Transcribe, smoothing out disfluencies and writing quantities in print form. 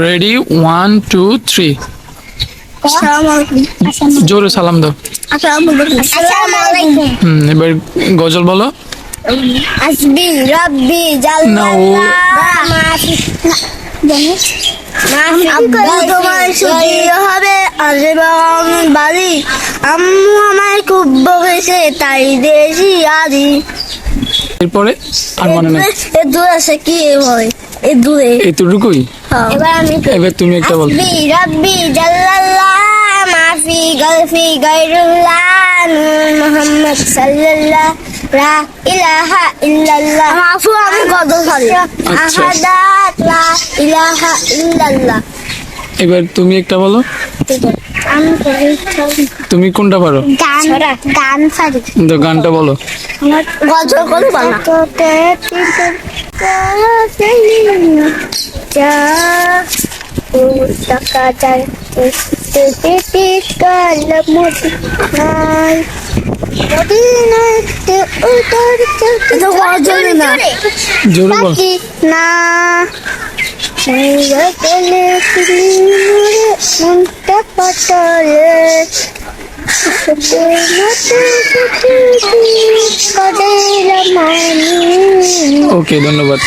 Ready 1 2 3 জোরে সালাম দাও। এবার গজল বলো। আসবি রব্বি তোমার ছুটি হবে আসবে বাড়ি আম্মু আমায় খুব বকেছে তাই দেশি আদি। এরপরে আর মনে নাই। এ দূরে আছে কি হয় এ দূরে এতটুকুই। এবার আমি এবার তুমি একটা বলো। আসবি রব্বি জাল্লাল্লাহ মাফি গলফি গায়রুল্লাহ নূর মুহাম্মদ সাল্লাল্লাহ লা ইলাহা ইল্লাল্লাহ মাফু আমি গজল পারি আহাদাত লা ইলাহা ইল্লাল্লাহ। এবার তুমি একটা বলো। আমি তুমি কোনটা পারো? গান পারি। তো গানটা বলো। গজল করে বলো টাকা চাই জোরে বল। না মনটা পাতলে ওকে, ধন্যবাদ।